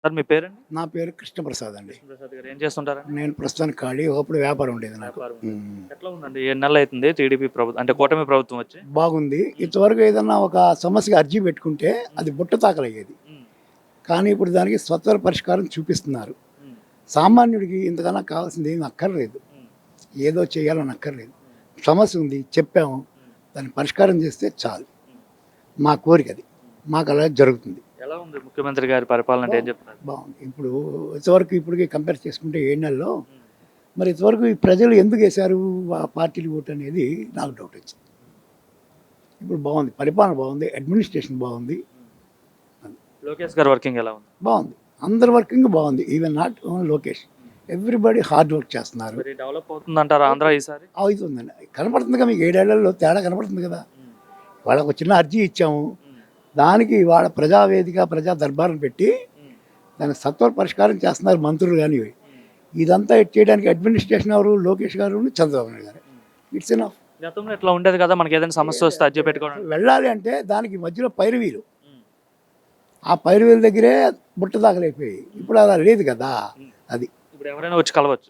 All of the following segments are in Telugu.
సార్ మీ పేరండి? నా పేరు కృష్ణప్రసాద్ అండి. కృష్ణప్రసాద్ గారు ఏం చేస్తుంటారండి? నేను ప్రస్తుతానికి ఖాళీ. ఒకప్పుడు వ్యాపారం ఉండేది నాకు. వ్యాపారం. ఎట్లా ఉందండి? 7 నెలలు అవుతుంది టీడీపీ ప్రభుత్వం అంటే కూటమి ప్రభుత్వం వచ్చి. బాగుంది. ఇంతవరకు ఏదన్నా ఒక సమస్యకి అర్జీ పెట్టుకుంటే అది బుట్ట తాకలయ్యేది. కానీ ఇప్పుడు దానికి స్వతర పరిష్కారం చూపిస్తున్నారు. సామాన్యుడికి ఇంతకన్నా కావాల్సింది ఏమి అక్కర్లేదు. ఏదో చేయాలని అక్కర్లేదు. సమస్య ఉంది, చెప్పాము, దాన్ని పరిష్కారం చేస్తే చాలు. మా కోరిక అది. మాకు అలా జరుగుతుంది. ఎలా ఉంది ముఖ్యమంత్రి గారి పరిపాలన అంటే ఏం చెప్తారు? బాగుంది. ఇప్పుడు ఇంతవరకు ఇప్పటికి కంపేర్ చేసుకుంటే 7 నెలల్లో మరి ఇంతవరకు ఈ ప్రజలు ఎందుకు వేశారు ఆ పార్టీలు ఓటు అనేది నాకు డౌట్ వచ్చింది. ఇప్పుడు బాగుంది, పరిపాలన బాగుంది, అడ్మినిస్ట్రేషన్ బాగుంది. లోకేష్ గారి వర్కింగ్ ఎలా ఉంది? బాగుంది. అందరి వర్కింగ్ బాగుంది. Even not only Lokesh, everybody hard work చేస్తున్నారు. మరి డెవలప్ అవుతుందంటారా ఆంధ్ర ఈసారి? అవుతుందండి. కనపడుతుంది కదా మీకు 7 ఏళ్లలో తేడా కనపడుతుంది కదా. వాళ్ళకు ఒక చిన్న అర్జీ ఇచ్చాము, దానికి వాళ్ళ ప్రజావేదిక ప్రజా దర్బార్ను పెట్టి దానికి సత్వర పరిష్కారం చేస్తున్నారు మంత్రులు. కానీ ఇదంతా చేయడానికి అడ్మినిస్ట్రేషన్ ఎవరు? లోకేష్ గారు, చంద్రబాబు నాయుడు గారు. It's enough. గతంలో ఇట్లా ఉండేది కదా, మనకి ఏదైనా సమస్య వస్తే అర్జీ పెట్టుకోవడం. వెళ్ళాలి అంటే దానికి మధ్యలో పైరువీలు, ఆ పైరువీల దగ్గరే బుట్ట దాఖలైపోయాయి. ఇప్పుడు అలా లేదు కదా. అది ఇప్పుడు ఎవరైనా వచ్చి కలవచ్చు.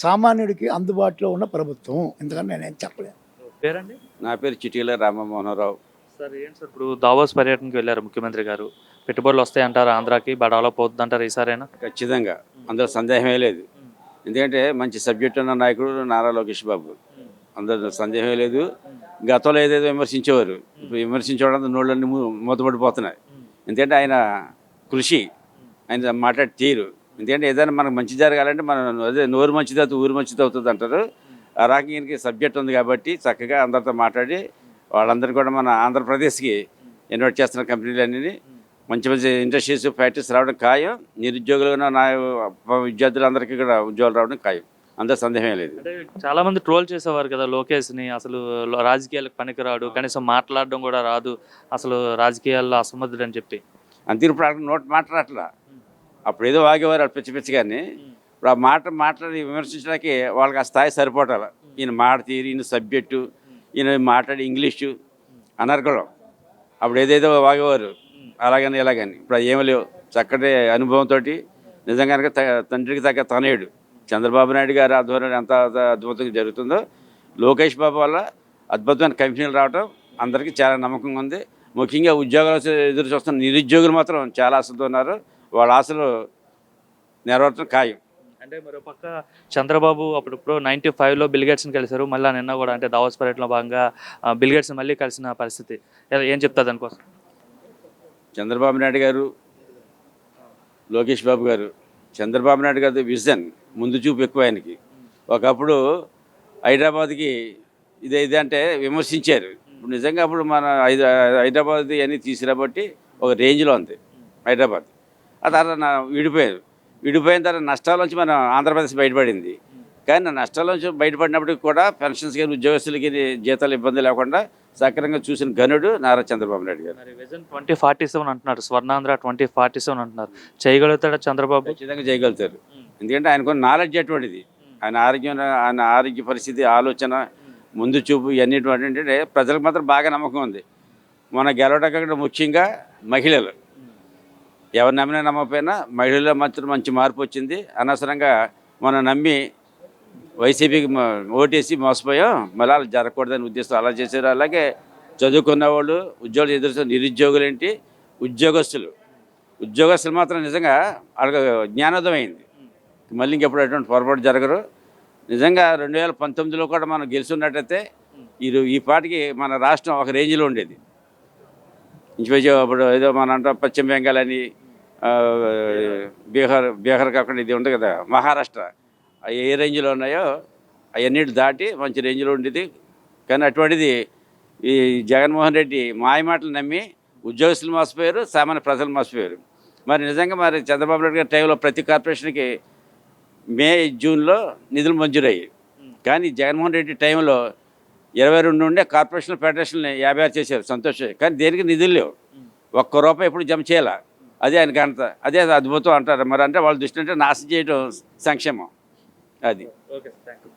సామాన్యుడికి అందుబాటులో ఉన్న ప్రభుత్వం. ఎందుకంటే నేనేం చెప్పలేను. పేరండి? నా పేరు చిటీల రామమోహనరావు. సార్ ఏంటి సార్, ఇప్పుడు దావోస్ పర్యటనకి వెళ్ళారు ముఖ్యమంత్రి గారు. పెట్టుబడులు వస్తాయి అంటారు ఆంధ్రాకి, డెవలప్ అవుతుంది అంటారు ఈసారైనా? ఖచ్చితంగా, అందులో సందేహమే లేదు. ఎందుకంటే మంచి సబ్జెక్ట్ ఉన్న నాయకుడు నారా లోకేష్ బాబు, అందులో సందేహమే లేదు. గతంలో ఏదేదో విమర్శించేవారు, ఇప్పుడు విమర్శించడం నోళ్ళన్నీ మూతపడిపోతున్నాయి. ఎందుకంటే ఆయన కృషి, ఆయన మాట్లాడి తీరు. ఎందుకంటే ఏదైనా మనకు మంచి జరగాలంటే మనం అదే నోరు మంచిది అవుతుంది ఊరు మంచిది అవుతుంది అంటారు. ఆ రకంగా సబ్జెక్ట్ ఉంది కాబట్టి చక్కగా అందరితో మాట్లాడి వాళ్ళందరినీ కూడా మన ఆంధ్రప్రదేశ్కి ఇన్వైట్ చేస్తున్న కంపెనీలన్నీ మంచి మంచి ఇండస్ట్రీస్ ఫ్యాక్టరీస్ రావడం ఖాయం. నిరుద్యోగులుగా నా విద్యార్థులందరికీ కూడా ఉద్యోగాలు రావడం ఖాయం. అందరూ సందేహమే లేదు. అంటే చాలా మంది ట్రోల్ చేసేవారు కదా లోకేష్ని, అసలు రాజకీయాలకు పనికిరాడు, కనీసం మాట్లాడడం కూడా రాదు, అసలు రాజకీయాల్లో అసమర్థుడు అని చెప్పి. అంతే ఇప్పుడు అక్కడ నోట్ మాట్లాడట్లా. అప్పుడు ఏదో వాగేవారు పిచ్చి పిచ్చి. కానీ ఇప్పుడు ఆ మాట్లాడి విమర్శించడానికి వాళ్ళకి ఆ స్థాయి సరిపోవటాల. ఈయన మాట తీరు, ఈయన సబ్జెక్టు, ఈయన మాట్లాడి ఇంగ్లీషు అనర్గళం. అప్పుడు ఏదేదో వాగేవారు అలాగని ఇలాగని. ఇప్పుడు ఏమీ లేవు. చక్కటి అనుభవంతో నిజంగా తండ్రికి తగ్గ తనయుడు చంద్రబాబు నాయుడు గారి ఆధ్వర్యంలో ఎంత అద్భుతంగా జరుగుతుందో, లోకేష్ బాబు వల్ల అద్భుతమైన కంపెనీలు రావడం అందరికీ చాలా నమ్మకంగా ఉంది. ముఖ్యంగా ఉద్యోగాలు ఎదురు చూస్తున్న నిరుద్యోగులు మాత్రం చాలా ఆశతో ఉన్నారు. వాళ్ళ ఆశలు నెరవేర్చడం ఖాయం. అంటే మరో పక్క చంద్రబాబు అప్పుడు 95లో బిల్గేట్స్ని కలిశారు. మళ్ళీ నిన్న కూడా అంటే దావోస్ పర్యటనలో భాగంగా బిల్గేట్స్ని మళ్ళీ కలిసిన పరిస్థితి. ఏం చెప్తారు దానికోసం? చంద్రబాబు నాయుడు గారు, లోకేష్ బాబు గారు, చంద్రబాబు నాయుడు గారి విజన్, ముందు చూపు ఎక్కువ ఆయనకి. ఒకప్పుడు హైదరాబాద్కి ఇదే అంటే విమర్శించారు. ఇప్పుడు నిజంగా అప్పుడు మన హైదరాబాద్ అన్నీ తీసుకురాబట్టి ఒక రేంజ్లో ఉంది హైదరాబాద్. ఆ తర్వాత విడిపోయిన తర్వాత నష్టాల నుంచి మన ఆంధ్రప్రదేశ్ బయటపడింది. కానీ నష్టాల నుంచి బయటపడినప్పటికి కూడా పెన్షన్స్ కానీ ఉద్యోగస్తులకి జీతాలు ఇబ్బంది లేకుండా సక్రమంగా చూసిన ఘనుడు నారా చంద్రబాబు నాయుడు గారు. విజన్ 2047 అంటున్నారు, స్వర్ణాంధ్ర 2047 అంటున్నారు. చేయగలుగుతాడా చంద్రబాబు? ఖచ్చితంగా చేయగలుగుతారు. ఎందుకంటే ఆయనకు నాలెడ్జ్ అటువంటిది. ఆయన ఆరోగ్య పరిస్థితి, ఆలోచన, ముందు చూపు ఇవన్నీ అంటే ప్రజలకు మాత్రం బాగా నమ్మకం ఉంది. మన గెలవడం ముఖ్యంగా మహిళలు, ఎవరు నమ్మినా నమ్మకపోయినా మహిళల్లో మాత్రం మంచి మార్పు వచ్చింది. అనవసరంగా మనం నమ్మి వైసీపీకి ఓటేసి మోసపోయాం, మళ్ళీ అలా జరగకూడదని ఉద్దేశం అలా చేశారు. అలాగే చదువుకున్న వాళ్ళు, ఉద్యోగాలు ఎదురుస్తున్న నిరుద్యోగులు ఏంటి, ఉద్యోగస్తులు మాత్రం నిజంగా వాళ్ళకి జ్ఞానోదయం అయింది. మళ్ళీ ఇంకెప్పుడు అటువంటి పొరపాటు జరగరు. నిజంగా 2019లో కూడా మనం గెలుచున్నట్టయితే ఈ పాటికి మన రాష్ట్రం ఒక రేంజ్లో ఉండేది. ఇంచుమించు అప్పుడు ఏదో మన అంటాం పశ్చిమ బెంగాల్ అని, బీహార్ కాకుండా ఇది ఉంది కదా మహారాష్ట్ర, ఏ రేంజ్లో ఉన్నాయో అవన్నీ దాటి మంచి రేంజ్లో ఉండేది. కానీ అటువంటిది ఈ జగన్మోహన్ రెడ్డి మాయమాటలు నమ్మి ఉద్యోగస్తులు మోసపోయారు, సామాన్య ప్రజలు మోసపోయారు. మరి నిజంగా మరి చంద్రబాబు నాయుడు గారి టైంలో ప్రతి కార్పొరేషన్కి మే, జూన్లో నిధులు మంజూరయ్యాయి. కానీ జగన్మోహన్ రెడ్డి టైంలో 22 ఉండే కార్పొరేషన్ ఫెడరేషన్ని 56 చేశారు. సంతోషం. కానీ దేనికి నిధులు లేవు. ₹1 ఎప్పుడు జమ చేయాల. అదే ఆయన ఘనత, అదే అద్భుతం అంటారు. మరి అంటే వాళ్ళ దృష్టి అంటే నాశనం చేయడం సంక్షేమం. అది. Okay, thank you.